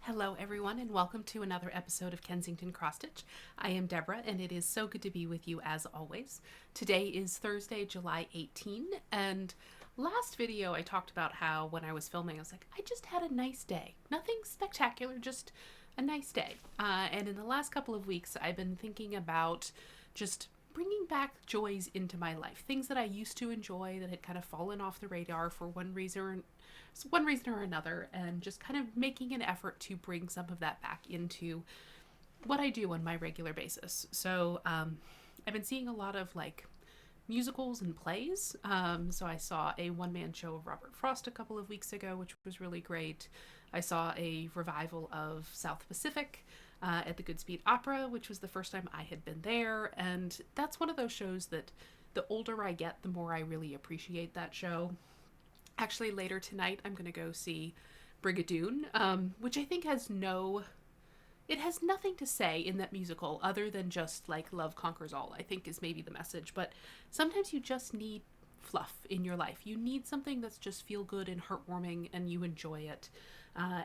Hello, everyone, and welcome to another episode of Kensington Cross Stitch. I am Deborah, and it is so good to be with you as always. Today is Thursday, July 18, and last video I talked about how when I was filming, I was like, I just had a nice day. Nothing spectacular, just a nice day. And in the last couple of weeks, I've been thinking about just bringing back joys into my life, things that I used to enjoy that had kind of fallen off the radar for one reason or another, and just kind of making an effort to bring some of that back into what I do on my regular basis. So I've been seeing a lot of like musicals and plays. So I saw a one-man show of Robert Frost a couple of weeks ago, which was really great. I saw a revival of South Pacific at the Goodspeed Opera, which was the first time I had been there. And that's one of those shows that the older I get, the more I really appreciate that show. Actually, later tonight, I'm going to go see Brigadoon, which I think it has nothing to say in that musical other than just like love conquers all, I think is maybe the message. But sometimes you just need fluff in your life. You need something that's just feel good and heartwarming and you enjoy it.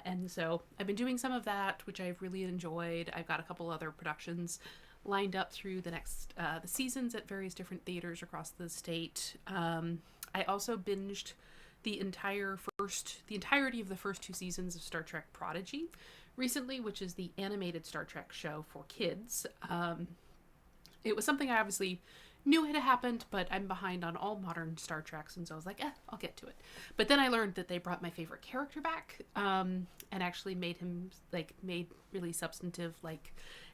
And so I've been doing some of that, which I've really enjoyed. I've got a couple other productions lined up through the seasons at various different theaters across the state. I also binged the entirety of the first two seasons of Star Trek Prodigy recently, which is the animated Star Trek show for kids. It was something I obviously knew had happened, but I'm behind on all modern Star Treks, and so I was like, I'll get to it. But then I learned that they brought my favorite character back, and actually made really substantive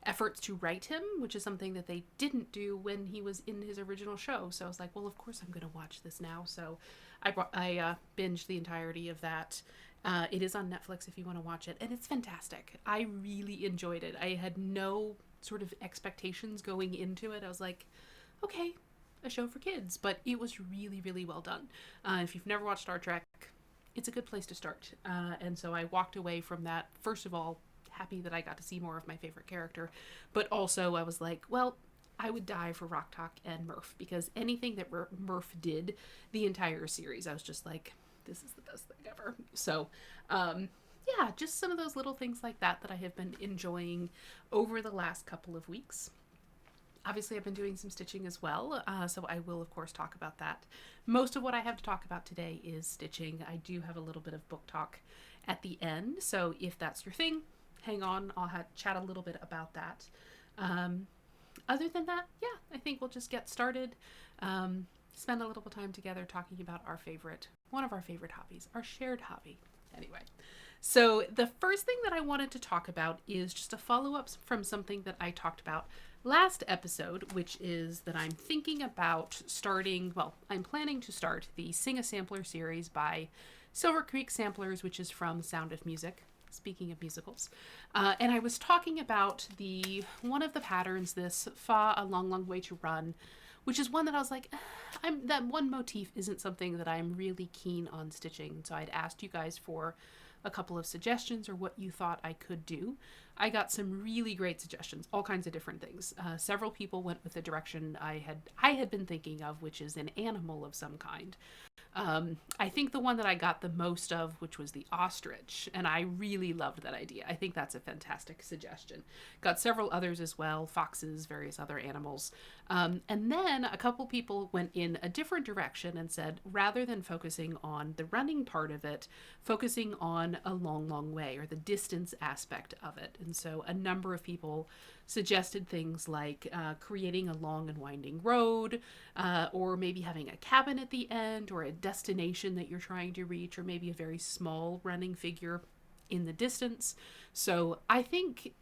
efforts to write him, which is something that they didn't do when he was in his original show. So I was like, well, of course I'm going to watch this now. So I binged the entirety of that. It is on Netflix if you want to watch it, and it's fantastic. I really enjoyed it. I had no sort of expectations going into it. I was like, okay, a show for kids, but it was really, really well done. If you've never watched Star Trek, it's a good place to start. And so I walked away from that, first of all, happy that I got to see more of my favorite character, but also I was like, well, I would die for Rock Talk and Murph, because anything that Murph did the entire series, I was just like, this is the best thing ever. So, yeah, just some of those little things like that I have been enjoying over the last couple of weeks. Obviously, I've been doing some stitching as well, so I will, of course, talk about that. Most of what I have to talk about today is stitching. I do have a little bit of book talk at the end, so if that's your thing, hang on. I'll chat a little bit about that. Other than that, yeah, I think we'll just get started. Spend a little time together talking about one of our favorite hobbies, our shared hobby. Anyway, so the first thing that I wanted to talk about is just a follow-up from something that I talked about last episode, which is that I'm thinking about I'm planning to start the Sing a Sampler series by Silver Creek Samplers, which is from Sound of Music. Speaking of musicals. And I was talking about one of the patterns, this Fa, A Long, Long Way to Run, which is one that I was like, that one motif isn't something that I'm really keen on stitching. So I'd asked you guys for a couple of suggestions or what you thought I could do. I got some really great suggestions, all kinds of different things. Several people went with the direction I had been thinking of, which is an animal of some kind. I think the one that I got the most of, which was the ostrich, and I really loved that idea. I think that's a fantastic suggestion. Got several others as well, foxes, various other animals. And then a couple people went in a different direction and said, rather than focusing on the running part of it, focusing on a long, long way, or the distance aspect of it. And so a number of people suggested things like creating a long and winding road, or maybe having a cabin at the end, or a destination that you're trying to reach, or maybe a very small running figure in the distance. So I think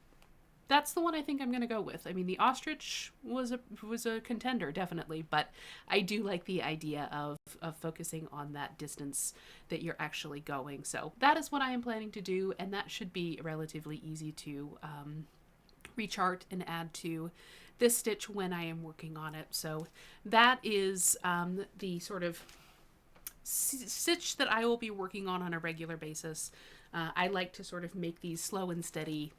that's the one I think I'm going to go with. I mean, the ostrich was a contender, definitely, but I do like the idea of focusing on that distance that you're actually going. So that is what I am planning to do, and that should be relatively easy to rechart and add to this stitch when I am working on it. So that is the sort of stitch that I will be working on a regular basis. I like to sort of make these slow and steady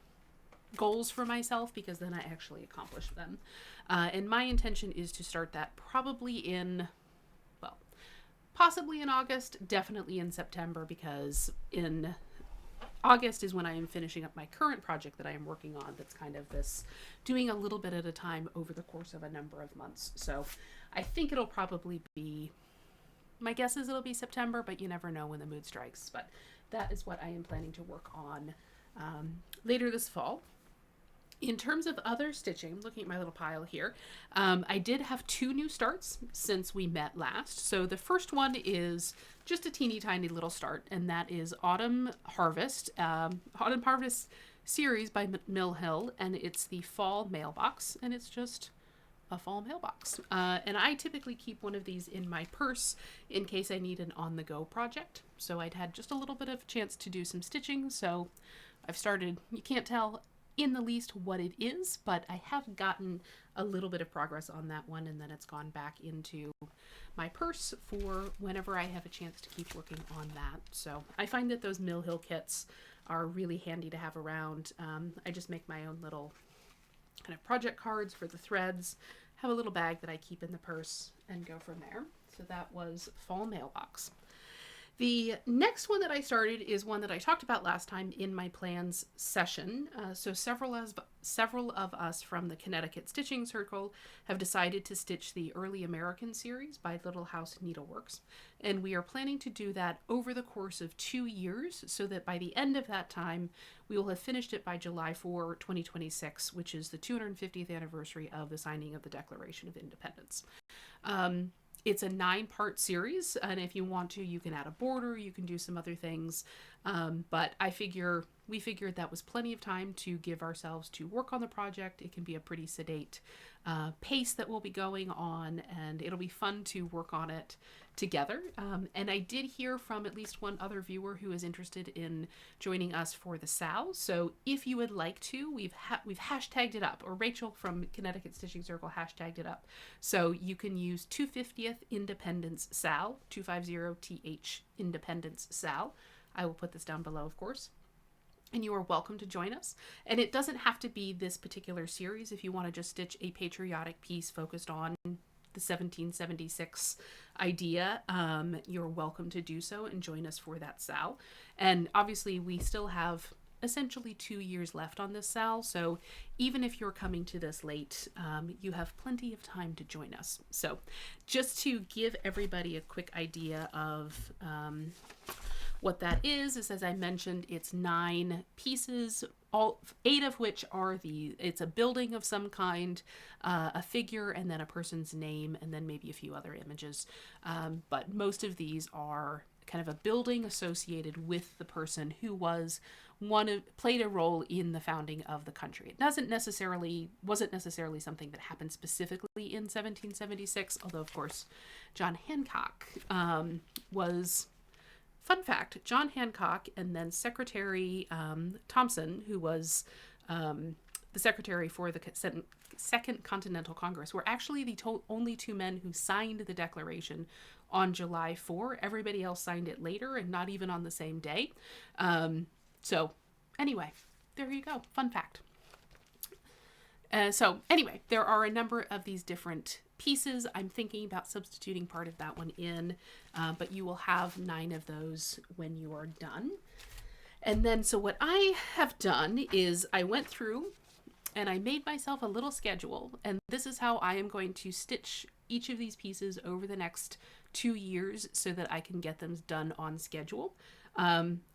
goals for myself, because then I actually accomplish them. And my intention is to start that probably possibly in August, definitely in September, because in August is when I am finishing up my current project that I am working on, that's kind of this doing a little bit at a time over the course of a number of months. So I think it'll probably be, my guess is it'll be September, but you never know when the mood strikes. But that is what I am planning to work on later this fall. In terms of other stitching, looking at my little pile here, I did have 2 new starts since we met last. So the first one is just a teeny tiny little start, and that is Autumn Harvest series by Mill Hill, and it's the fall mailbox, and it's just a fall mailbox. And I typically keep one of these in my purse in case I need an on-the-go project. So I'd had just a little bit of chance to do some stitching, so I've started, you can't tell in the least what it is, but I have gotten a little bit of progress on that one, and then it's gone back into my purse for whenever I have a chance to keep working on that. So I find that those Mill Hill kits are really handy to have around. I just make my own little kind of project cards for the threads, have a little bag that I keep in the purse, and go from there. So that was fall mailbox. The next one that I started is one that I talked about last time in my plans session. So several of us from the Connecticut Stitching Circle have decided to stitch the Early American series by Little House Needleworks. And we are planning to do that over the course of 2 years, so that by the end of that time, we will have finished it by July 4, 2026, which is the 250th anniversary of the signing of the Declaration of Independence. It's a 9-part series, and if you want to, you can add a border, you can do some other things. But we figured that was plenty of time to give ourselves to work on the project. It can be a pretty sedate pace that we'll be going on, and it'll be fun to work on it together. And I did hear from at least one other viewer who is interested in joining us for the SAL. So if you would like to, we've hashtagged it up, or Rachel from Connecticut Stitching Circle hashtagged it up. So you can use 250th Independence SAL, 250th Independence SAL. I will put this down below, of course. And you are welcome to join us. And it doesn't have to be this particular series. If you want to just stitch a patriotic piece focused on the 1776 idea, you're welcome to do so and join us for that SAL. And obviously we still have essentially 2 years left on this SAL, so even if you're coming to this late, you have plenty of time to join us. So just to give everybody a quick idea of what that is, as I mentioned, it's 9 pieces, 8 of which are it's a building of some kind, a figure, and then a person's name, and then maybe a few other images. But most of these are kind of a building associated with the person who played a role in the founding of the country. It wasn't necessarily something that happened specifically in 1776, although of course John Hancock was. Fun fact, John Hancock and then Secretary Thompson, who was the secretary for the Second Continental Congress, were actually the only 2 men who signed the Declaration on July 4. Everybody else signed it later, and not even on the same day. So anyway, there you go. Fun fact. So anyway, there are a number of these different pieces. I'm thinking about substituting part of that one in, but you will have 9 of those when you are done. And then, so what I have done is I went through and I made myself a little schedule, and this is how I am going to stitch each of these pieces over the next 2 years so that I can get them done on schedule.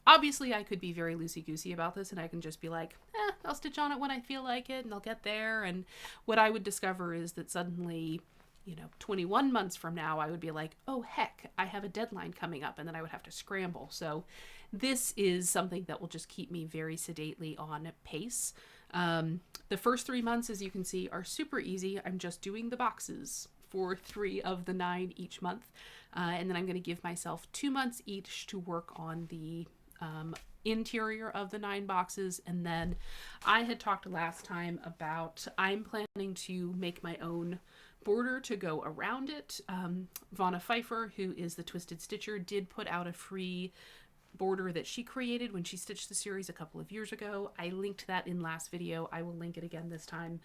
Obviously I could be very loosey-goosey about this, and I can just be like, I'll stitch on it when I feel like it, and I'll get there. And what I would discover is that suddenly, 21 months from now, I would be like, oh heck, I have a deadline coming up, and then I would have to scramble. So this is something that will just keep me very sedately on pace. The first 3 months, as you can see, are super easy. I'm just doing the boxes for 3 of the 9 each month. And then I'm going to give myself 2 months each to work on the interior of the 9 boxes. And then I had talked last time about I'm planning to make my own border to go around it. Vonna Pfeiffer, who is the Twisted Stitcher, did put out a free border that she created when she stitched the series a couple of years ago. I linked that in last video. I will link it again this time,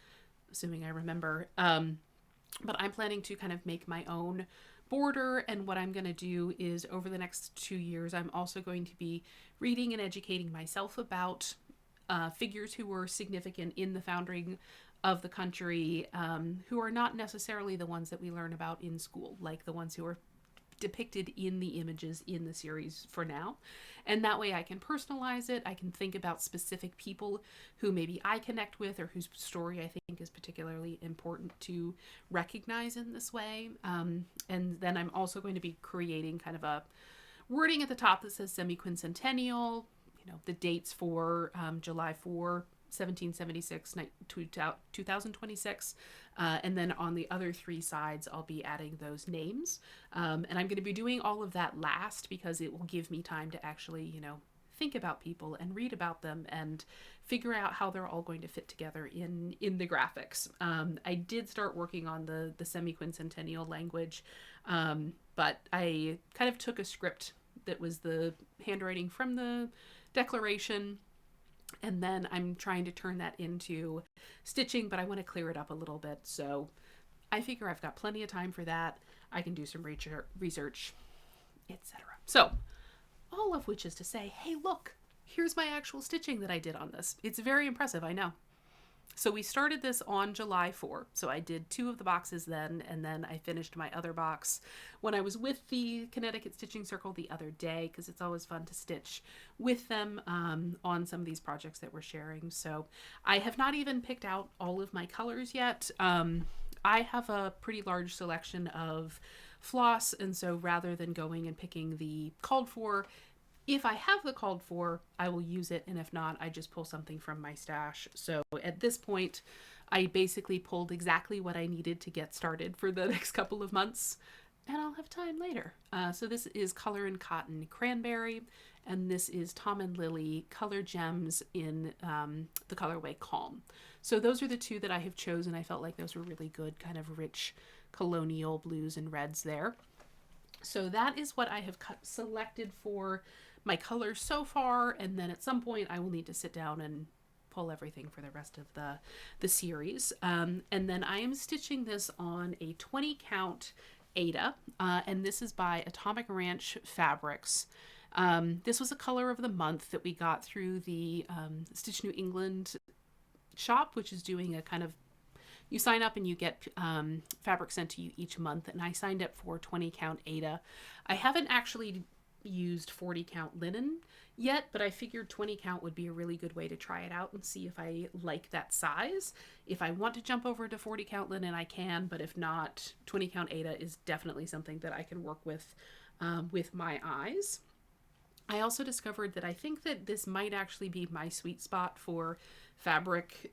assuming I remember. But I'm planning to kind of make my own border. And what I'm going to do is over the next 2 years, I'm also going to be reading and educating myself about figures who were significant in the founding of the country, who are not necessarily the ones that we learn about in school, like the ones who are depicted in the images in the series for now. And that way I can personalize it. I can think about specific people who maybe I connect with or whose story I think is particularly important to recognize in this way. And then I'm also going to be creating kind of a wording at the top that says semi-quincentennial, the dates for July 4, 1776, 2026. And then on the other 3 sides, I'll be adding those names. And I'm going to be doing all of that last because it will give me time to actually, think about people and read about them and figure out how they're all going to fit together in the graphics. I did start working on the semi-quincentennial language, but I kind of took a script that was the handwriting from the Declaration, and then I'm trying to turn that into stitching, but I want to clear it up a little bit. So I figure I've got plenty of time for that. I can do some research, etc. So all of which is to say, hey, look, here's my actual stitching that I did on this. It's very impressive, I know. So we started this on July 4. So I did 2 of the boxes then, and then I finished my other box when I was with the Connecticut Stitching Circle the other day, because it's always fun to stitch with them on some of these projects that we're sharing. So I have not even picked out all of my colors yet. I have a pretty large selection of floss, and so rather than going and picking the called for, if I have the called for, I will use it, and if not, I just pull something from my stash. So at this point, I basically pulled exactly what I needed to get started for the next couple of months, and I'll have time later. So this is Color and Cotton Cranberry, and this is Tom and Lily Color Gems in the colorway Calm. So those are the 2 that I have chosen. I felt like those were really good, kind of rich colonial blues and reds there. So that is what I have selected for my colors so far, and then at some point I will need to sit down and pull everything for the rest of the series. And then I am stitching this on a 20 count Aida, and this is by Atomic Ranch Fabrics. This was a color of the month that we got through the Stitch New England shop, which is doing a kind of, you sign up and you get fabric sent to you each month, and I signed up for 20 count Aida. I haven't actually used 40 count linen yet, but I figured 20 count would be a really good way to try it out and see if I like that size. If I want to jump over to 40 count linen, I can, but if not, 20 count Aida is definitely something that I can work with my eyes. I also discovered that I think that this might actually be my sweet spot for fabric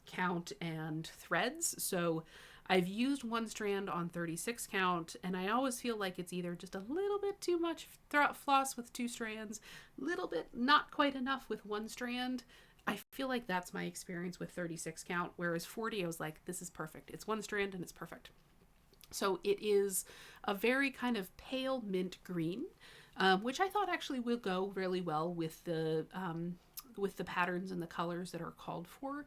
count and threads. So I've used 1 strand on 36 count, and I always feel like it's either just a little bit too much floss with 2 strands, little bit not quite enough with 1 strand. I feel like that's my experience with 36 count, whereas 40, I was like, this is perfect. It's 1 strand and it's perfect. So it is a very kind of pale mint green, which I thought actually will go really well with the patterns and the colors that are called for.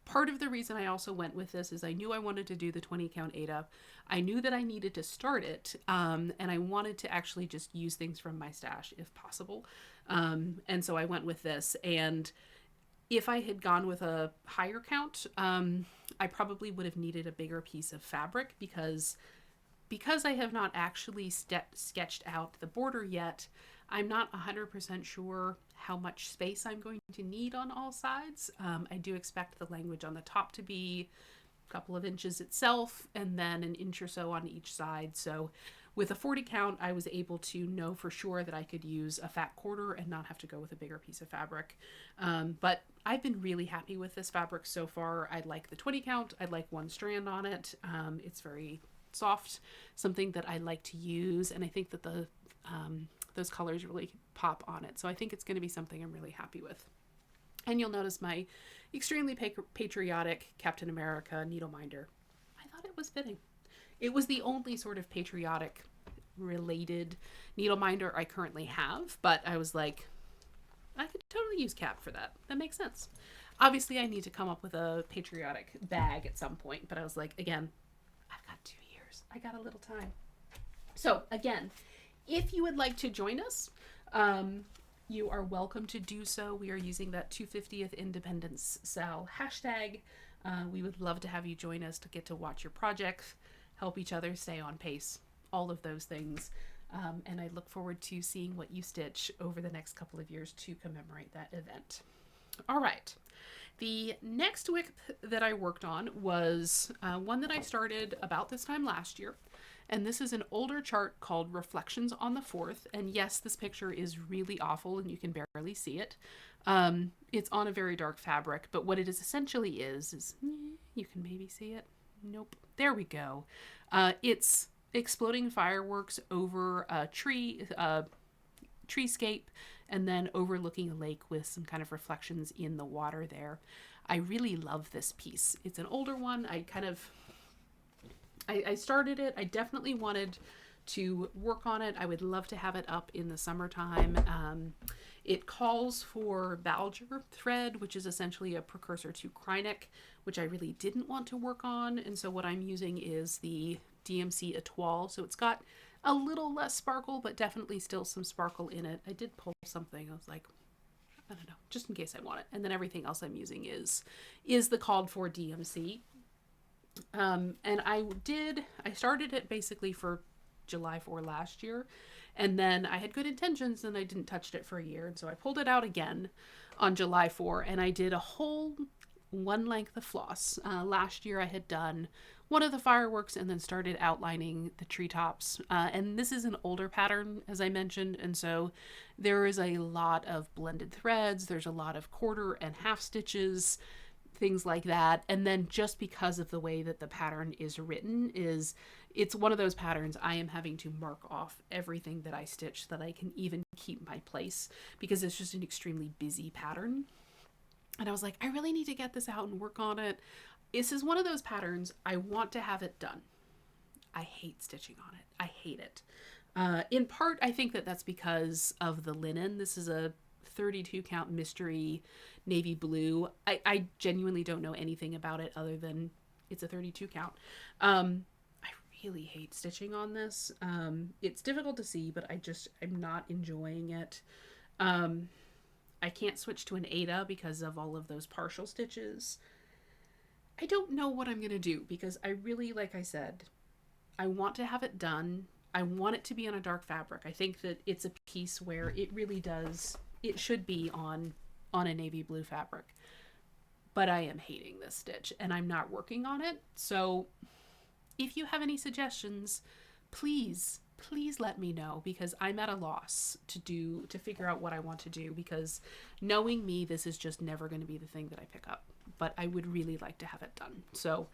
Part of the reason I also went with this is I knew I wanted to do the 20 count Aida. I knew that I needed to start it, and I wanted to actually just use things from my stash if possible. And so I went with this, and if I had gone with a higher count, I probably would have needed a bigger piece of fabric because I have not actually sketched out the border yet. I'm not 100% sure how much space I'm going to need on all sides. I do expect the language on the top to be a couple of inches itself, and then an inch or so on each side. So with a 40 count, I was able to know for sure that I could use a fat quarter and not have to go with a bigger piece of fabric. But I've been really happy with this fabric so far. I like the 20 count. I like 1 strand on it. It's very soft, something that I like to use, and I think that those colors really pop on it. So I think it's going to be something I'm really happy with. And you'll notice my extremely patriotic Captain America needleminder. I thought it was fitting. It was the only sort of patriotic related needleminder I currently have, but I was like, I could totally use Cap for that. That makes sense. Obviously, I need to come up with a patriotic bag at some point, but I was like, again, I've got 2 years. I got a little time. So again, if you would like to join us, you are welcome to do so. We are using that 250th Independence Sal hashtag. We would love to have you join us to get to watch your projects, help each other stay on pace, all of those things. And I look forward to seeing what you stitch over the next couple of years to commemorate that event. All right. The next WIP that I worked on was one that I started about this time last year. And this is an older chart called Reflections on the 4th. And yes, this picture is really awful and you can barely see it. It's on a very dark fabric, but what it is essentially is you can maybe see it. Nope. There we go. It's exploding fireworks over a treescape and then overlooking a lake with some kind of reflections in the water there. I really love this piece. It's an older one. I started it. I definitely wanted to work on it. I would love to have it up in the summertime. It calls for Balger thread, which is essentially a precursor to Krynic, which I really didn't want to work on. And so what I'm using is the DMC Etoile. So it's got a little less sparkle, but definitely still some sparkle in it. I did pull something. I was like, I don't know, just in case I want it. And then everything else I'm using is the called for DMC. And I started it basically for July 4 last year. And then I had good intentions and I didn't touch it for a year. And so I pulled it out again on July 4 and I did a whole one length of floss. Last year I had done one of the fireworks and then started outlining the treetops. And this is an older pattern, as I mentioned. And so there is a lot of blended threads. There's a lot of quarter and half stitches, things like that. And then just because of the way that the pattern is written it's one of those patterns I am having to mark off everything that I stitch so that I can even keep my place because it's just an extremely busy pattern. And I was like, I really need to get this out and work on it. This is one of those patterns I want to have it done. I hate stitching on it. I hate it. In part, I think that that's because of the linen. This is a 32 count mystery navy blue. I genuinely don't know anything about it other than it's a 32 count. I really hate stitching on this. It's difficult to see, but I'm not enjoying it. I can't switch to an Ada because of all of those partial stitches. I don't know what I'm going to do because I really, like I said, I want to have it done. I want it to be on a dark fabric. I think that it's a piece where it really does, it should be on a navy blue fabric. But I am hating this stitch and I'm not working on it. So if you have any suggestions, please let me know because I'm at a loss to figure out what I want to do because knowing me, this is just never going to be the thing that I pick up. But I would really like to have it done. So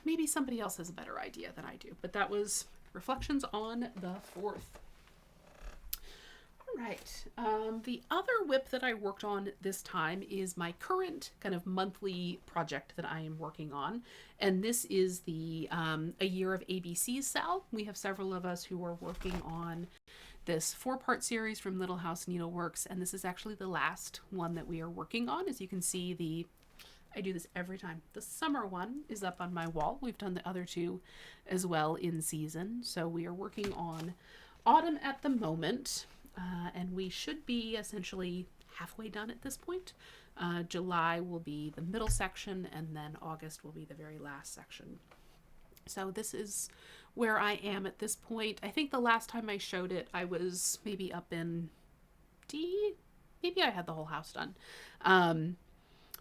maybe somebody else has a better idea than I do. But that was Reflections on the 4th. All right. The other WIP that I worked on this time is my current kind of monthly project that I am working on. And this is the A Year of ABCs Sal. We have several of us who are working on this 4-part series from Little House Needleworks. And this is actually the last one that we are working on. As you can see, I do this every time. The summer one is up on my wall. We've done the other two as well in season. So we are working on autumn at the moment. And we should be essentially halfway done at this point. July will be the middle section and then August will be the very last section. So this is where I am at this point. I think the last time I showed it, I was maybe up in D. Maybe I had the whole house done.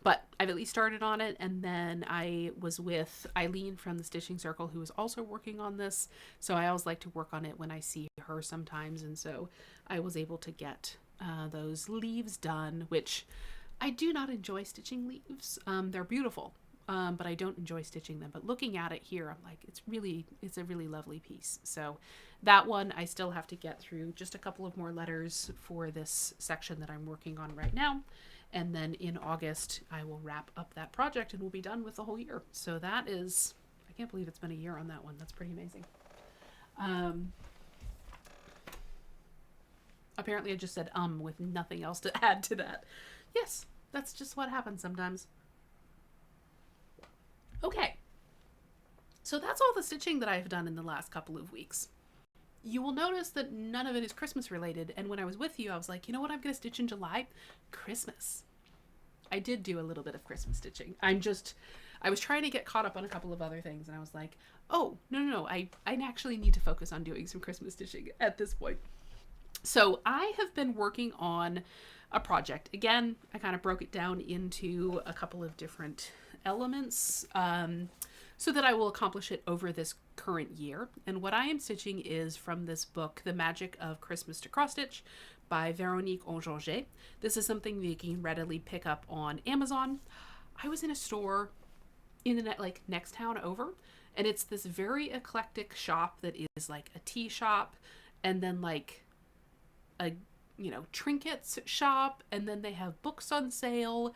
But I've at least started on it, and then I was with Eileen from the Stitching Circle, who was also working on this, so I always like to work on it when I see her sometimes, and so I was able to get those leaves done, which I do not enjoy stitching leaves. They're beautiful, but I don't enjoy stitching them, but looking at it here, I'm like, it's a really lovely piece. So that one I still have to get through just a couple of more letters for this section that I'm working on right now. And then in August, I will wrap up that project and we'll be done with the whole year. So that is, I can't believe it's been a year on that one. That's pretty amazing. Apparently I just said with nothing else to add to that. Yes, that's just what happens sometimes. Okay. So that's all the stitching that I've done in the last couple of weeks. you will notice that none of it is Christmas related. And when I was with you, I was like, you know what I'm going to stitch in July? Christmas. I did do a little bit of Christmas stitching. I was trying to get caught up on a couple of other things, and I was like, oh, no. I actually need to focus on doing some Christmas stitching at this point. So I have been working on a project. Again, I kind of broke it down into a couple of different elements so that I will accomplish it over this current year. And what I am stitching is from this book, The Magic of Christmas to Cross Stitch by Veronique Enginger. This is something that you can readily pick up on Amazon. I was in a store in the next town over, and it's this very eclectic shop that is like a tea shop, and then like a trinkets shop, and then they have books on sale,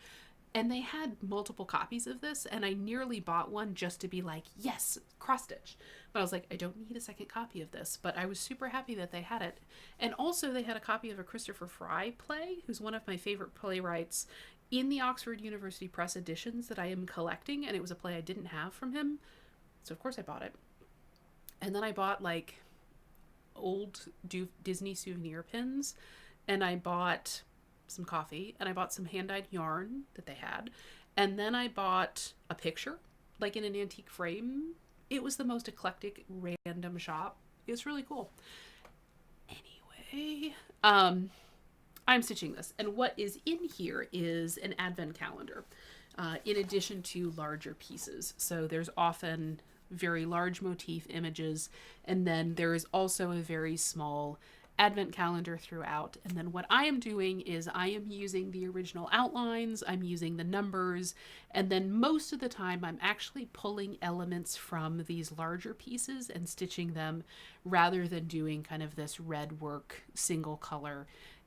and they had multiple copies of this, and I nearly bought one just to be like, yes, cross stitch. But I was like, I don't need a second copy of this. But I was super happy that they had it. And also they had a copy of a Christopher Fry play, who's one of my favorite playwrights, in the Oxford University Press editions that I am collecting, and it was a play I didn't have from him. So of course I bought it. And then I bought like old Disney souvenir pins, and I bought some coffee, and I bought some hand-dyed yarn that they had, and then I bought a picture like in an antique frame. It was the most eclectic random shop. It was really cool. Anyway, I'm stitching this, and what is in here is an advent calendar in addition to larger pieces. So there's often very large motif images, and then there is also a very small advent calendar throughout. And then what I am doing is I am using the original outlines, I'm using the numbers, and then most of the time I'm actually pulling elements from these larger pieces and stitching them rather than doing kind of this red work single color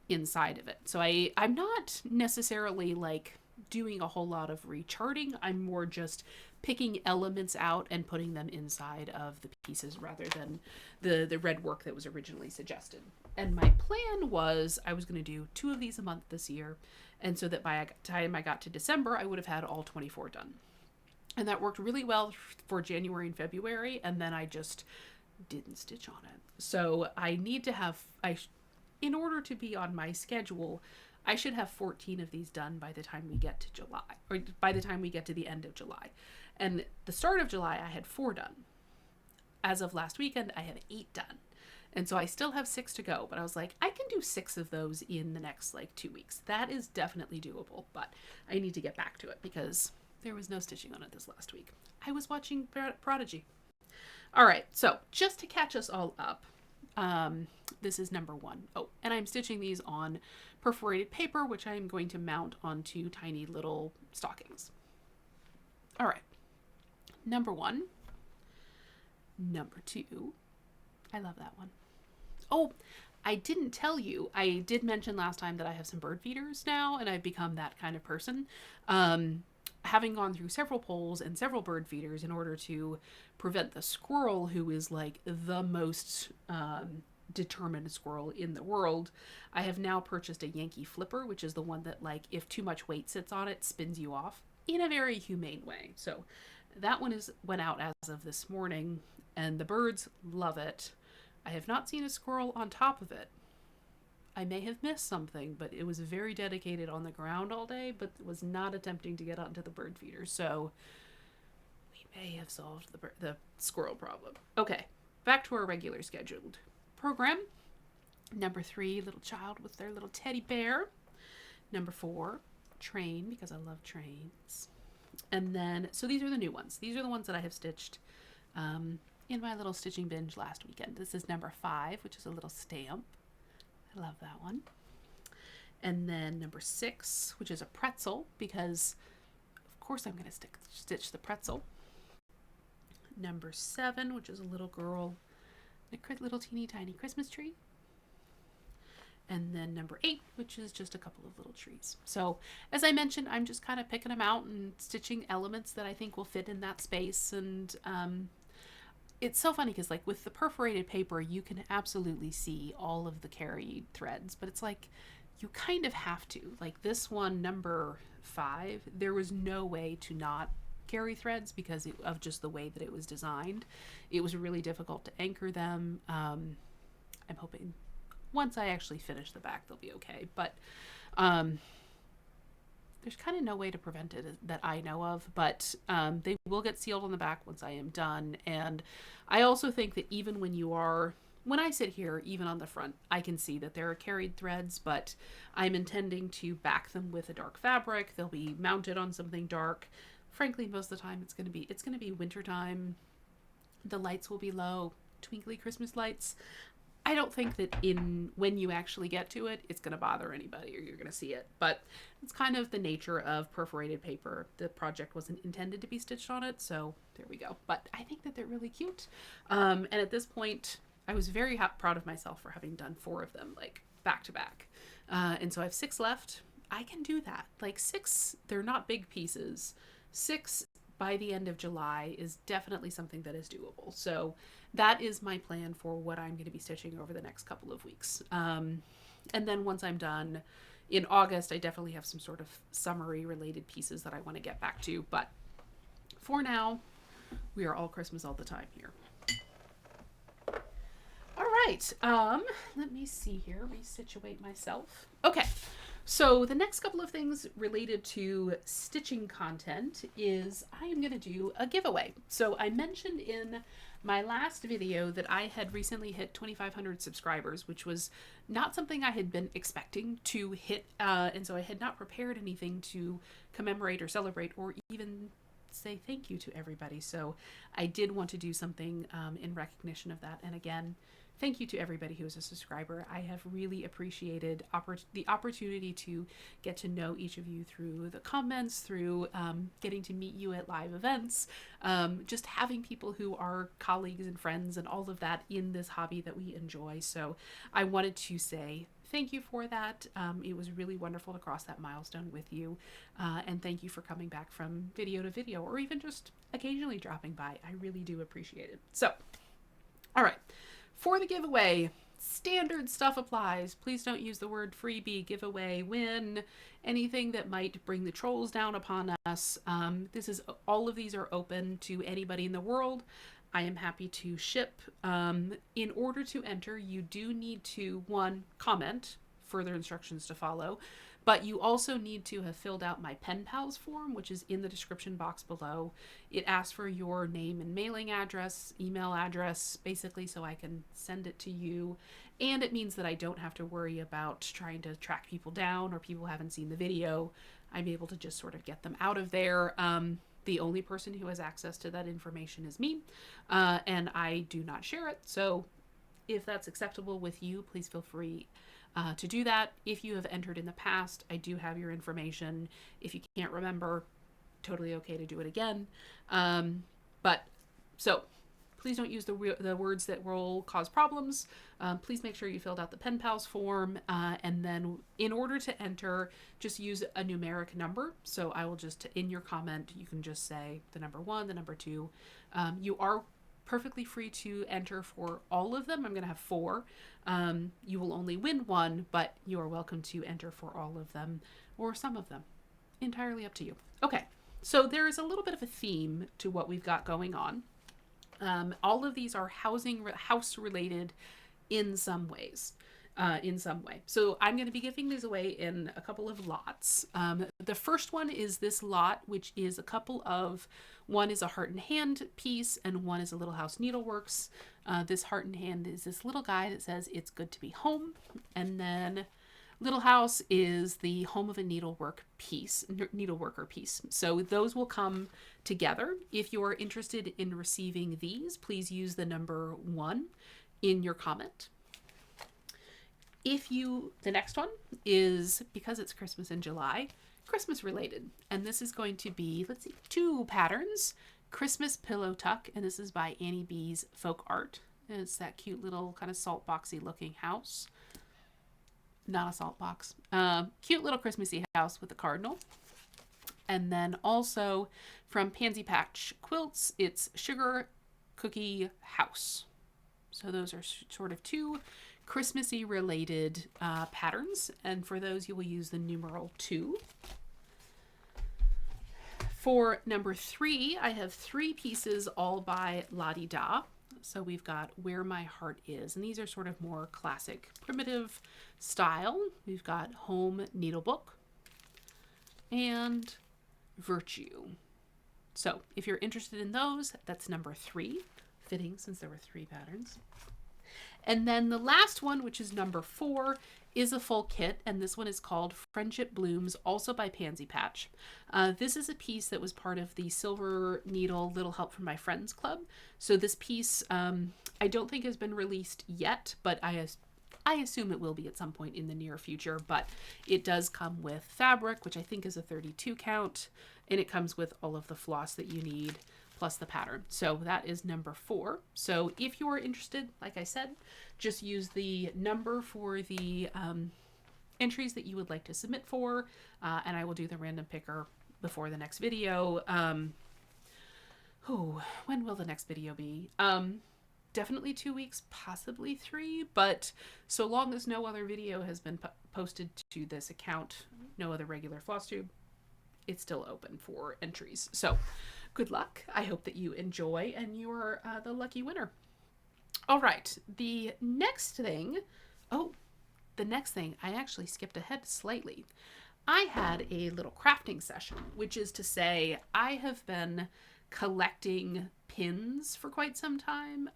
inside of it. So I'm not necessarily like doing a whole lot of recharting. I'm more just picking elements out and putting them inside of the pieces rather than the red work that was originally suggested. And my plan was I was going to do 2 of these a month this year, and so that by the time I got to December, I would have had all 24 done. And that worked really well for January and February, and then I just didn't stitch on it. So I need to have, in order to be on my schedule, I should have 14 of these done by the time we get to July, or by the time we get to the end of July. And the start of July, I had 4 done. As of last weekend, I have 8 done. And so I still have 6 to go, but I was like, I can do 6 of those in the next 2 weeks. That is definitely doable, but I need to get back to it because there was no stitching on it this last week. I was watching Prodigy. All right, so just to catch us all up, this is number 1. Oh, and I'm stitching these on perforated paper, which I am going to mount onto tiny little stockings. All right, number 1. Number 2. I love that one. Oh, I didn't tell you. I did mention last time that I have some bird feeders now, and I've become that kind of person. Having gone through several polls and several bird feeders in order to prevent the squirrel, who is like the most determined squirrel in the world, I have now purchased a Yankee flipper, which is the one that, if too much weight sits on it, spins you off in a very humane way. So that one went out as of this morning, and the birds love it. I have not seen a squirrel on top of it. I may have missed something, but it was very dedicated on the ground all day, but was not attempting to get onto the bird feeder. So we may have solved the squirrel problem. Okay, back to our regular scheduled program. Number 3, little child with their little teddy bear. Number 4, train, because I love trains. And then, so these are the new ones. These are the ones that I have stitched in my little stitching binge last weekend. This is number 5, which is a little stamp. I love that one. And then number 6, which is a pretzel, because of course I'm going to stitch the pretzel. Number 7, which is a little girl, a little teeny tiny Christmas tree. And then number 8, which is just a couple of little trees. So as I mentioned, I'm just kind of picking them out and stitching elements that I think will fit in that space. And it's so funny because with the perforated paper, you can absolutely see all of the carried threads, but it's you kind of have to. This one, number 5, there was no way to not carry threads because of just the way that it was designed. It was really difficult to anchor them. I'm hoping once I actually finish the back, they'll be okay. But there's kind of no way to prevent it that I know of, but they will get sealed on the back once I am done. And I also think that even when I sit here, even on the front, I can see that there are carried threads, but I'm intending to back them with a dark fabric. They'll be mounted on something dark. Frankly, most of the time it's going to be wintertime. The lights will be low, twinkly Christmas lights. I don't think that when you actually get to it, it's going to bother anybody or you're going to see it. But it's kind of the nature of perforated paper. The project wasn't intended to be stitched on it, so there we go. But I think that they're really cute. And at this point, I was very proud of myself for having done 4 of them, like back to back. And so I have 6 left. I can do that. Like 6, they're not big pieces. 6 by the end of July is definitely something that is doable. So that is my plan for what I'm going to be stitching over the next couple of weeks. And then once I'm done in August, I definitely have some sort of summary related pieces that I want to get back to. But for now, we are all Christmas all the time here. All right. Let me see here, resituate myself. Okay. So the next couple of things related to stitching content is I am going to do a giveaway. So I mentioned in my last video that I had recently hit 2,500 subscribers, which was not something I had been expecting to hit. And so I had not prepared anything to commemorate or celebrate or even say thank you to everybody. So I did want to do something in recognition of that. And again, thank you to everybody who is a subscriber. I have really appreciated the opportunity to get to know each of you through the comments, through getting to meet you at live events, just having people who are colleagues and friends and all of that in this hobby that we enjoy. So I wanted to say thank you for that. It was really wonderful to cross that milestone with you. And thank you for coming back from video to video or even just occasionally dropping by. I really do appreciate it. So, all right. For the giveaway, standard stuff applies. Please don't use the word freebie, giveaway, win, anything that might bring the trolls down upon us. All of these are open to anybody in the world. I am happy to ship. In order to enter, you do need to, 1, comment, further instructions to follow, but you also need to have filled out my pen pals form, which is in the description box below. It asks for your name and mailing address, email address, basically so I can send it to you. And it means that I don't have to worry about trying to track people down or people haven't seen the video. I'm able to just sort of get them out of there. The only person who has access to that information is me, and I do not share it. So if that's acceptable with you, please feel free to do that. If you have entered in the past, I do have your information. If you can't remember, totally okay to do it again. So please don't use the words that will cause problems. Please make sure you filled out the pen pals form. And then in order to enter, just use a numeric number. So I will just, in your comment, you can just say the number 1, the number 2. You are perfectly free to enter for all of them. I'm going to have 4. You will only win 1, but you are welcome to enter for all of them or some of them. Entirely up to you. Okay, so there is a little bit of a theme to what we've got going on. All of these are house related in some ways. So I'm going to be giving these away in a couple of lots. The first one is this lot, which is one is a Heart and Hand piece and one is a Little House Needleworks. This Heart and Hand is this little guy that says it's good to be home. And then Little House is the home of a needleworker piece. So those will come together. If you are interested in receiving these, please use the number 1 in your comment. The next one is, because it's Christmas in July, Christmas related. And this is going to be, 2 patterns. Christmas Pillow Tuck, and this is by Annie B's Folk Art. And it's that cute little kind of salt boxy looking house. Not a salt box. Cute little Christmassy house with a cardinal. And then also from Pansy Patch Quilts, it's Sugar Cookie House. So those are sort of 2 Christmassy related patterns, and for those you will use the numeral 2. For number 3, I have 3 pieces all by La Di Da. So we've got Where My Heart Is, and these are sort of more classic primitive style. We've got Home Needlebook and Virtue. So if you're interested in those, that's number 3, fitting since there were 3 patterns. And then the last one, which is number 4, is a full kit, and this one is called Friendship Blooms, also by Pansy Patch. This is a piece that was part of the Silver Needle Little Help from My Friends Club. So this piece, I don't think has been released yet, but I assume it will be at some point in the near future. But it does come with fabric, which I think is a 32 count, and it comes with all of the floss that you need, plus the pattern. So that is number 4. So if you are interested, like I said, just use the number for the entries that you would like to submit for, and I will do the random picker before the next video. When will the next video be? Definitely 2 weeks, possibly 3, but so long as no other video has been posted to this account, no other regular Flosstube, it's still open for entries. So good luck. I hope that you enjoy and you are the lucky winner. All right, the next thing, I actually skipped ahead slightly. I had a little crafting session, which is to say I have been collecting pins for quite some time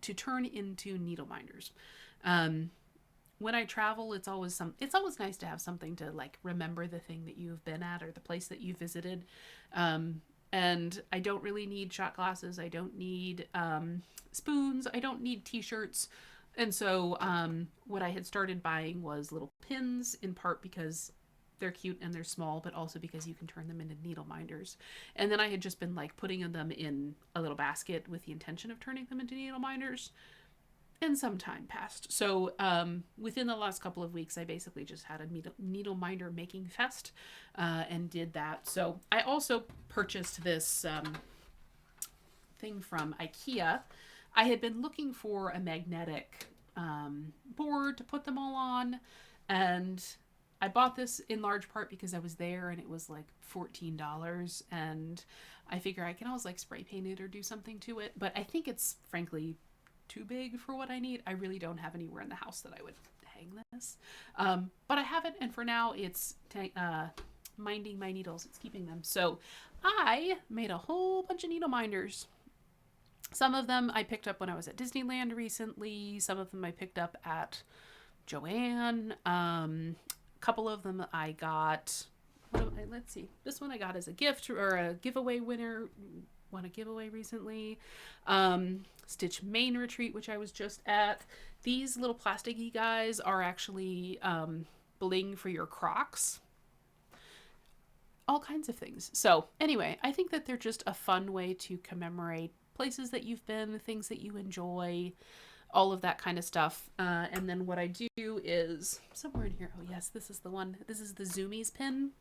to turn into needle minders. When I travel, it's always nice to have something to like remember the thing that you've been at or the place that you visited. And I don't really need shot glasses. I don't need spoons. I don't need t-shirts. And so what I had started buying was little pins, in part because they're cute and they're small, but also because you can turn them into needle minders. And then I had just been like putting them in a little basket with the intention of turning them into needle minders. And some time passed. So within the last couple of weeks, I basically just had a needle minder making fest and did that. So I also purchased this thing from IKEA. I had been looking for a magnetic board to put them all on, and I bought this in large part because I was there and it was like $14, and I figure I can always like spray paint it or do something to it, but I think it's frankly too big for what I need. I really don't have anywhere in the house that I would hang this, but I have it, and for now it's minding my needles. It's keeping them. So I made a whole bunch of needle minders. Some of them I picked up when I was at Disneyland recently. Some of them I picked up at Joann. Couple of them I got, let's see, this one I got as a gift or a giveaway winner, won a giveaway recently. Stitch Main Retreat, which I was just at. These little plasticky guys are actually bling for your Crocs. All kinds of things. So anyway, I think that they're just a fun way to commemorate places that you've been, things that you enjoy, all of that kind of stuff. And then what I do is somewhere in here. Oh yes, this is the one. This is the Zoomies pin.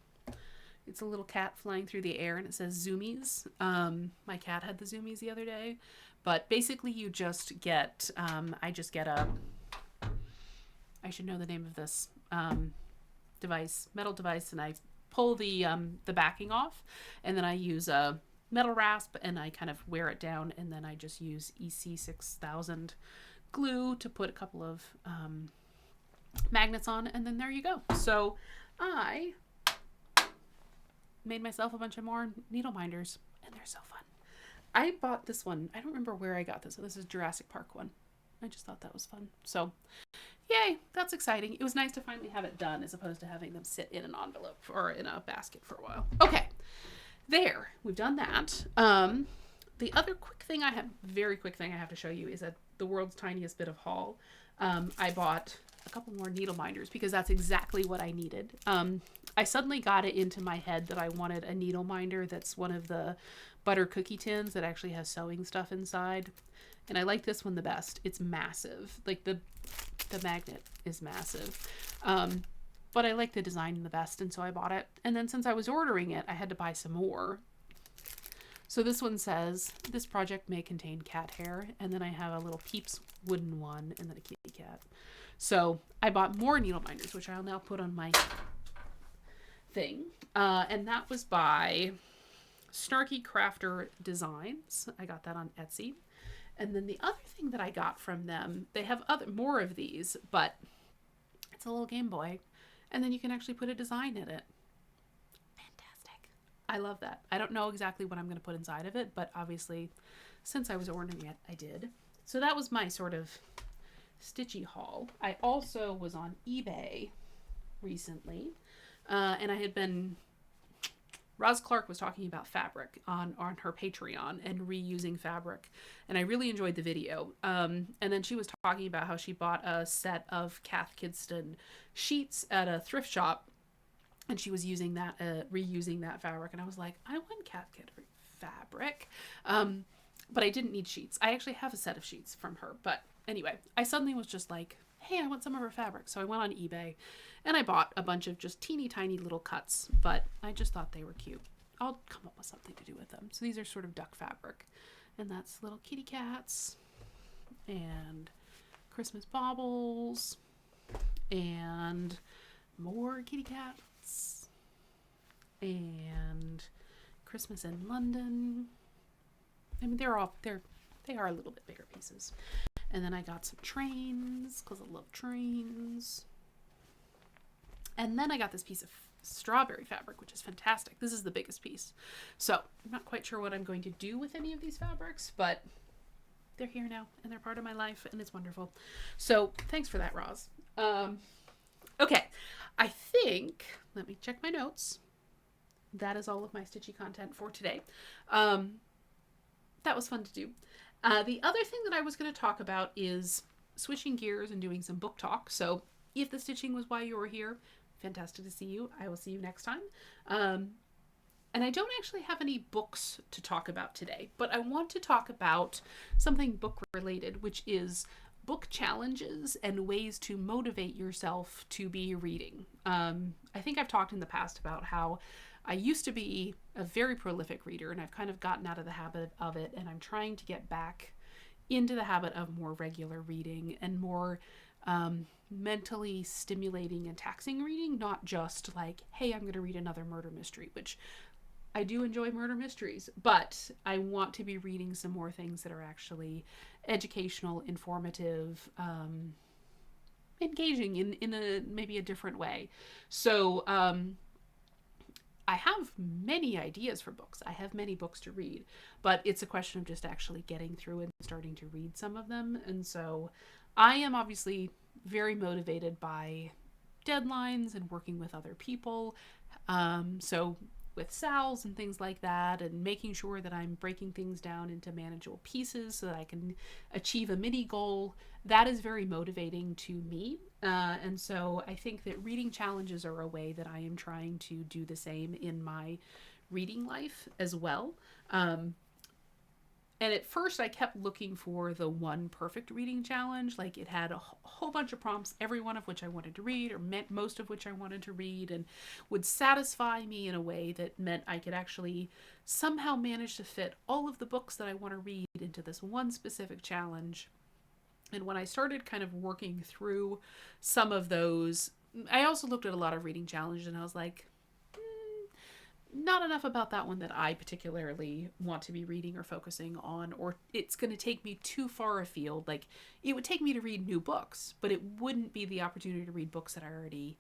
It's a little cat flying through the air and it says Zoomies. My cat had the Zoomies the other day, but basically you just get, I should know the name of this device, metal device, and I pull the backing off, and then I use a metal rasp and I kind of wear it down, and then I just use EC6000 glue to put a couple of magnets on, and then there you go. So I made myself a bunch of more needle minders, and they're so fun. I bought this one. I don't remember where I got this. So this is Jurassic Park one. I just thought that was fun. So yay, that's exciting. It was nice to finally have it done as opposed to having them sit in an envelope or in a basket for a while. Okay, there, we've done that. The other very quick thing I have to show you is the world's tiniest bit of haul. I bought a couple more needle minders because that's exactly what I needed. I suddenly got it into my head that I wanted a needle minder that's one of the butter cookie tins that actually has sewing stuff inside. And I like this one the best. It's massive. Like the magnet is massive. But I like the design the best, and so I bought it. And then since I was ordering it, I had to buy some more. So this one says, this project may contain cat hair. And then I have a little Peeps wooden one and then a kitty cat. So I bought more needle minders, which I'll now put on my thing. And that was by Snarky Crafter Designs. I got that on Etsy. And then the other thing that I got from them, they have more of these, but it's a little Game Boy, and then you can actually put a design in it. Fantastic. I love that. I don't know exactly what I'm going to put inside of it, but obviously since I was ordering it, I did. So that was my sort of stitchy haul. I also was on eBay recently, and I had been... Roz Clark was talking about fabric on her Patreon and reusing fabric, and I really enjoyed the video. And then she was talking about how she bought a set of Cath Kidston sheets at a thrift shop, and she was using that, reusing that fabric. And I was like, I want Cath Kidston fabric, but I didn't need sheets. I actually have a set of sheets from her, but anyway, I suddenly was just like, hey, I want some of her fabric. So I went on eBay and I bought a bunch of just teeny tiny little cuts, but I just thought they were cute. I'll come up with something to do with them. So these are sort of duck fabric, and that's little kitty cats and Christmas baubles and more kitty cats and Christmas in London. I mean, they are a little bit bigger pieces. And then I got some trains because I love trains. And then I got this piece of strawberry fabric, which is fantastic. This is the biggest piece. So I'm not quite sure what I'm going to do with any of these fabrics, but they're here now and they're part of my life and it's wonderful. So thanks for that, Roz. Okay, I think, let me check my notes. That is all of my stitchy content for today. That was fun to do. The other thing that I was going to talk about is switching gears and doing some book talk. So if the stitching was why you were here, fantastic to see you. I will see you next time. And I don't actually have any books to talk about today, but I want to talk about something book related, which is book challenges and ways to motivate yourself to be reading. I think I've talked in the past about how I used to be a very prolific reader and I've kind of gotten out of the habit of it, and I'm trying to get back into the habit of more regular reading and more mentally stimulating and taxing reading, not just like, hey, I'm going to read another murder mystery, which I do enjoy murder mysteries, but I want to be reading some more things that are actually educational, informative, engaging in a maybe a different way. So I have many ideas for books. I have many books to read, but it's a question of just actually getting through and starting to read some of them. And so I am obviously very motivated by deadlines and working with other people. So with SALs and things like that, and making sure that I'm breaking things down into manageable pieces so that I can achieve a mini goal, that is very motivating to me. And so I think that reading challenges are a way that I am trying to do the same in my reading life as well. And at first I kept looking for the one perfect reading challenge. Like it had a whole bunch of prompts, every one of which I wanted to read, or most of which I wanted to read, and would satisfy me in a way that meant I could actually somehow manage to fit all of the books that I want to read into this one specific challenge. And when I started kind of working through some of those, I also looked at a lot of reading challenges and I was like, not enough about that one that I particularly want to be reading or focusing on, or it's going to take me too far afield. Like it would take me to read new books, but it wouldn't be the opportunity to read books that I already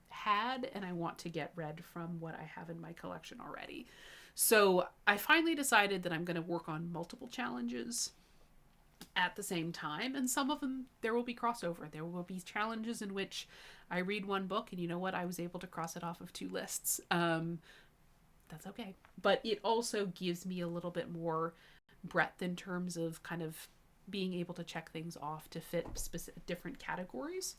had and I want to get read from what I have in my collection already. So I finally decided that I'm going to work on multiple challenges at the same time, and some of them there will be crossover. There will be challenges in which I read one book and you know what, I was able to cross it off of 2 lists. That's okay. But it also gives me a little bit more breadth in terms of kind of being able to check things off to fit specific different categories.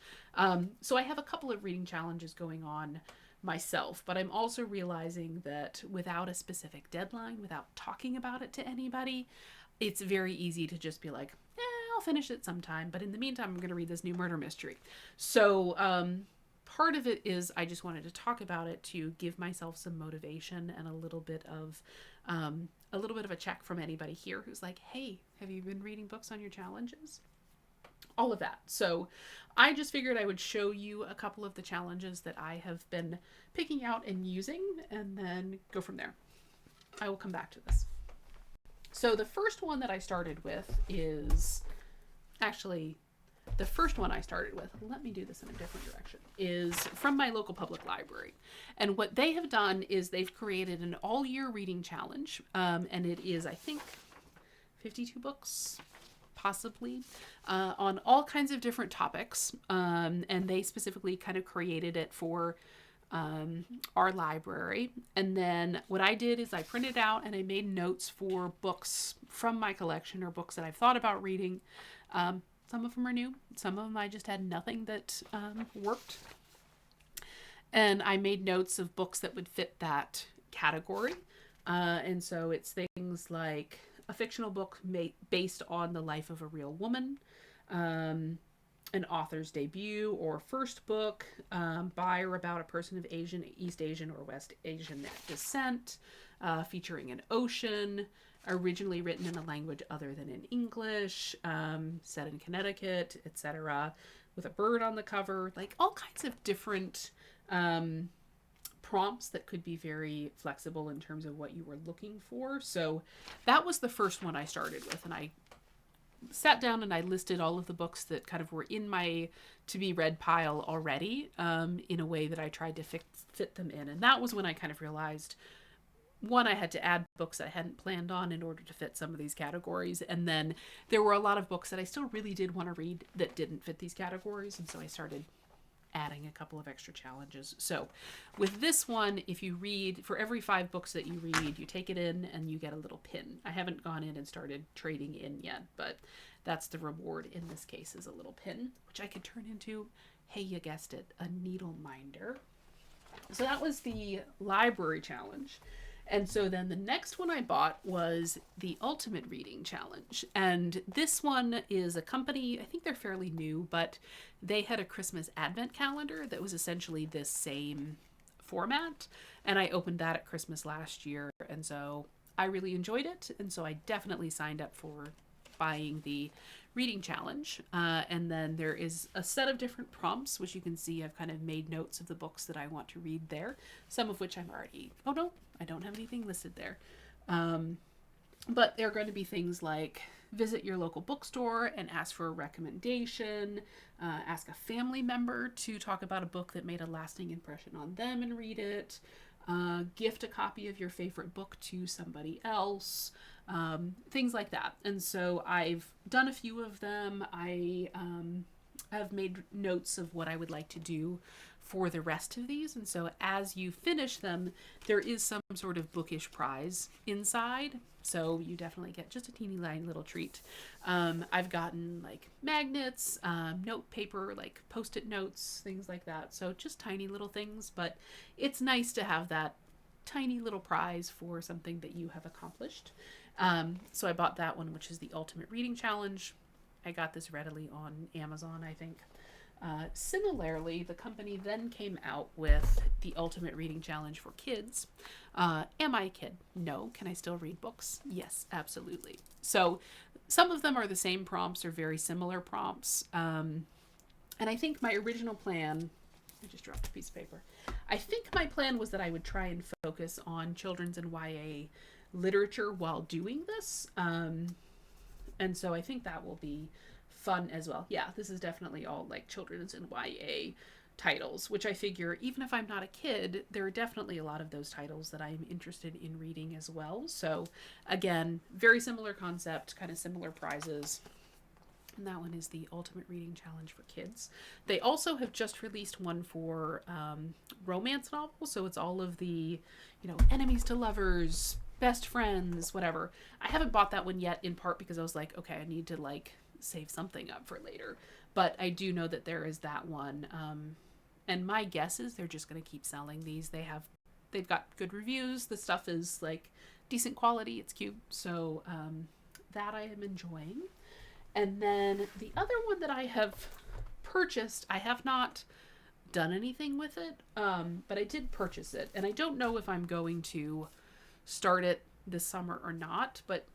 So I have a couple of reading challenges going on myself, but I'm also realizing that without a specific deadline, without talking about it to anybody, it's very easy to just be like, I'll finish it sometime. But in the meantime, I'm going to read this new murder mystery. So, part of it is I just wanted to talk about it to give myself some motivation and a little bit of a check from anybody here who's like, hey, have you been reading books on your challenges? All of that. So I just figured I would show you a couple of the challenges that I have been picking out and using, and then go from there. I will come back to this. So the first one that I started with is actually the first one I started with, let me do this in a different direction, is from my local public library. And what they have done is they've created an all-year reading challenge, and it is, I think, 52 books, possibly, on all kinds of different topics. And they specifically kind of created it for our library. And then what I did is I printed out and I made notes for books from my collection or books that I've thought about reading. Some of them are new. Some of them I just had nothing that worked. And I made notes of books that would fit that category. And so it's things like a fictional book based on the life of a real woman, an author's debut or first book by or about a person of Asian, East Asian, or West Asian descent, featuring an ocean, originally written in a language other than in English, set in Connecticut, etc., with a bird on the cover, like all kinds of different prompts that could be very flexible in terms of what you were looking for. So that was the first one I started with, and I sat down and I listed all of the books that kind of were in my to be read pile already, in a way that I tried to fit them in. And that was when I kind of realized, one, I had to add books I hadn't planned on in order to fit some of these categories. And then there were a lot of books that I still really did want to read that didn't fit these categories. And so I started adding a couple of extra challenges. So with this one, if you read, for every 5 books that you read, you take it in and you get a little pin. I haven't gone in and started trading in yet, but that's the reward in this case, is a little pin, which I could turn into, hey, you guessed it, a needleminder. So that was the library challenge. And so then the next one I bought was the Ultimate Reading Challenge. And this one is a company, I think they're fairly new, but they had a Christmas Advent calendar that was essentially this same format. And I opened that at Christmas last year. And so I really enjoyed it. And so I definitely signed up for buying the reading challenge. And then there is a set of different prompts, which you can see I've kind of made notes of the books that I want to read there, some of which I'm already, oh no, I don't have anything listed there. But they're going to be things like visit your local bookstore and ask for a recommendation, ask a family member to talk about a book that made a lasting impression on them and read it, gift a copy of your favorite book to somebody else, things like that. And so I've done a few of them. I have made notes of what I would like to do for the rest of these. And so as you finish them, there is some sort of bookish prize inside. So you definitely get just a teeny tiny little treat. I've gotten like magnets, note paper, like Post-it notes, things like that. So just tiny little things, but it's nice to have that tiny little prize for something that you have accomplished. So I bought that one, which is the Ultimate Reading Challenge. I got this readily on Amazon, I think. Similarly, the company then came out with the Ultimate Reading Challenge for kids. Am I a kid? No. Can I still read books? Yes, absolutely. So some of them are the same prompts or very similar prompts. And I think my original plan, I just dropped a piece of paper. I think my plan was that I would try and focus on children's and YA literature while doing this. And so I think that will be fun as well. Yeah, this is definitely all like children's and YA titles, which I figure even if I'm not a kid, there are definitely a lot of those titles that I'm interested in reading as well. So again, very similar concept, kind of similar prizes. And that one is the Ultimate Reading Challenge for kids. They also have just released one for romance novels. So it's all of the, enemies to lovers, best friends, whatever. I haven't bought that one yet, in part because I was like, okay, I need to save something up for later. But I do know that there is that one. And my guess is they're just going to keep selling these. They've got good reviews. The stuff is decent quality. It's cute. So that I am enjoying. And then the other one that I have purchased, I have not done anything with it, but I did purchase it. And I don't know if I'm going to start it this summer or not, but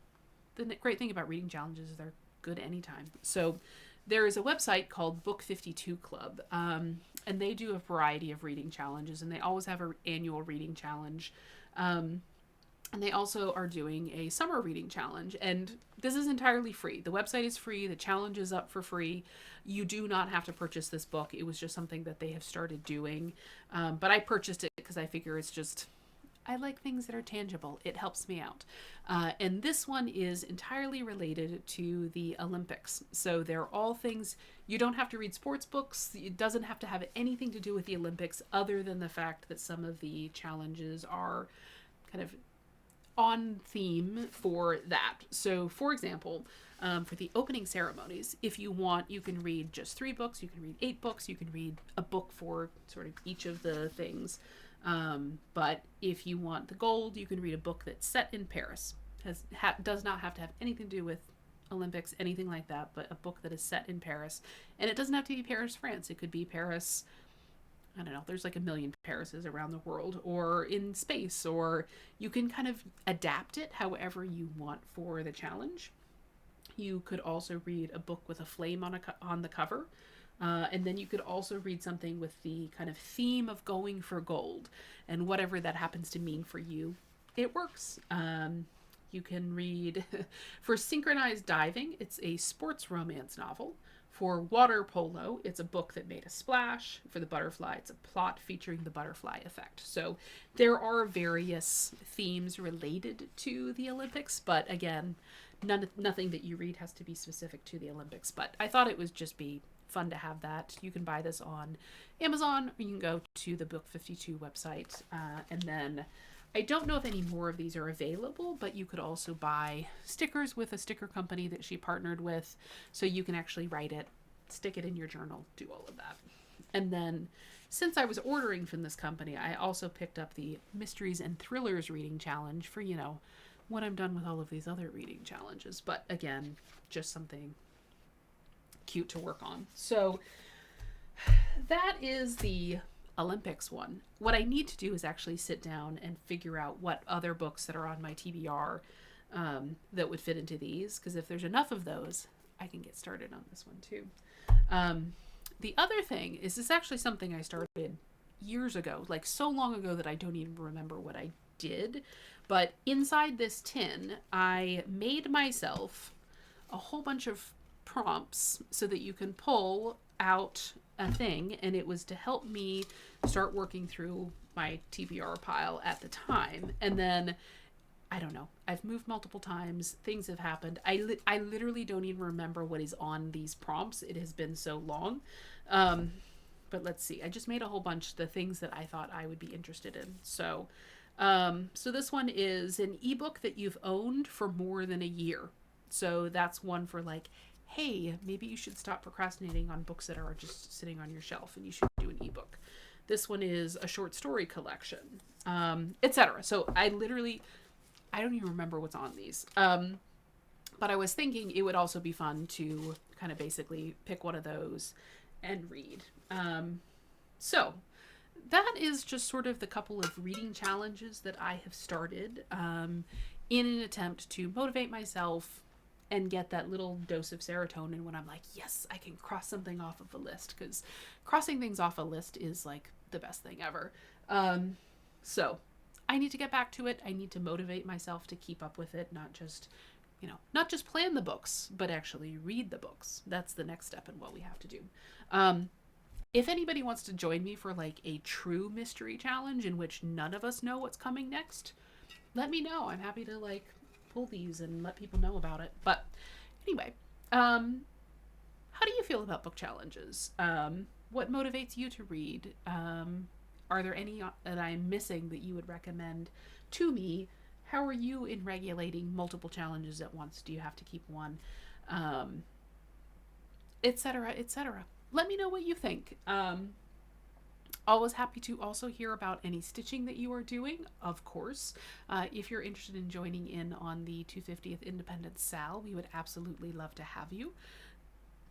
the great thing about reading challenges is they're good anytime. So there is a website called Book 52 Club, and they do a variety of reading challenges, and they always have an annual reading challenge. And they also are doing a summer reading challenge. And this is entirely free. The website is free. The challenge is up for free. You do not have to purchase this book. It was just something that they have started doing. But I purchased it because I figure it's just, I like things that are tangible. It helps me out. And this one is entirely related to the Olympics. So they're all things, you don't have to read sports books. It doesn't have to have anything to do with the Olympics other than the fact that some of the challenges are kind of on theme for that. So, for example, for the opening ceremonies, if you want, you can read just 3 books, you can read 8 books, you can read a book for sort of each of the things. But if you want the gold, you can read a book that's set in Paris. Does not have to have anything to do with Olympics, anything like that, but a book that is set in Paris. And it doesn't have to be Paris, France. It could be Paris, I don't know, there's like a million Parises around the world, or in space, or you can kind of adapt it however you want for the challenge. You could also read a book with a flame on the cover. And then you could also read something with the kind of theme of going for gold, and whatever that happens to mean for you, it works. You can read for synchronized diving, it's a sports romance novel. For water polo, it's a book that made a splash. For the butterfly, it's a plot featuring the butterfly effect. So there are various themes related to the Olympics, but again, nothing that you read has to be specific to the Olympics. But I thought it would just be fun to have that. You can buy this on Amazon, or you can go to the Book 52 website. And then I don't know if any more of these are available, but you could also buy stickers with a sticker company that she partnered with, so you can actually write it, stick it in your journal, do all of that. And then, since I was ordering from this company, I also picked up the Mysteries and Thrillers reading challenge for, when I'm done with all of these other reading challenges. But again, just something cute to work on. So that is the Olympics one. What I need to do is actually sit down and figure out what other books that are on my TBR that would fit into these, because if there's enough of those, I can get started on this one too. The other thing is, this actually something I started years ago, like so long ago that I don't even remember what I did. But inside this tin, I made myself a whole bunch of prompts so that you can pull out a thing, and it was to help me start working through my TBR pile at the time. And then, I don't know, I've moved multiple times, things have happened. I literally don't even remember what is on these prompts. It has been so long. But let's see, I just made a whole bunch of the things that I thought I would be interested in. So this one is an ebook that you've owned for more than a year. So that's one for like, hey, maybe you should stop procrastinating on books that are just sitting on your shelf, and you should do an ebook. This one is a short story collection, etc. So I don't even remember what's on these. But I was thinking it would also be fun to kind of basically pick one of those and read. So that is just sort of the couple of reading challenges that I have started in an attempt to motivate myself and get that little dose of serotonin when I'm like, yes, I can cross something off of a list, because crossing things off a list is like the best thing ever. So I need to get back to it. I need to motivate myself to keep up with it, not just plan the books, but actually read the books. That's the next step in what we have to do. If anybody wants to join me for like a true mystery challenge in which none of us know what's coming next, let me know. I'm happy to like pull these and let people know about it. But anyway, how do you feel about book challenges? What motivates you to read? Are there any that I'm missing that you would recommend to me? How are you in regulating multiple challenges at once? Do you have to keep one? Etc., etc. Let me know what you think. Always happy to also hear about any stitching that you are doing, of course. If you're interested in joining in on the 250th Independence Sal, we would absolutely love to have you.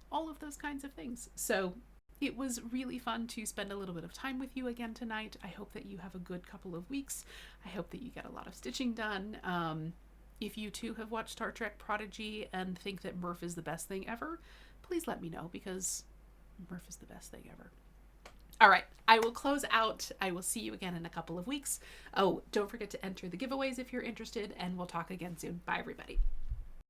All of those kinds of things. So it was really fun to spend a little bit of time with you again tonight. I hope that you have a good couple of weeks. I hope that you get a lot of stitching done. If you too have watched Star Trek Prodigy and think that Murph is the best thing ever, please let me know, because Murph is the best thing ever. All right, I will close out. I will see you again in a couple of weeks. Oh, don't forget to enter the giveaways if you're interested, and we'll talk again soon. Bye, everybody.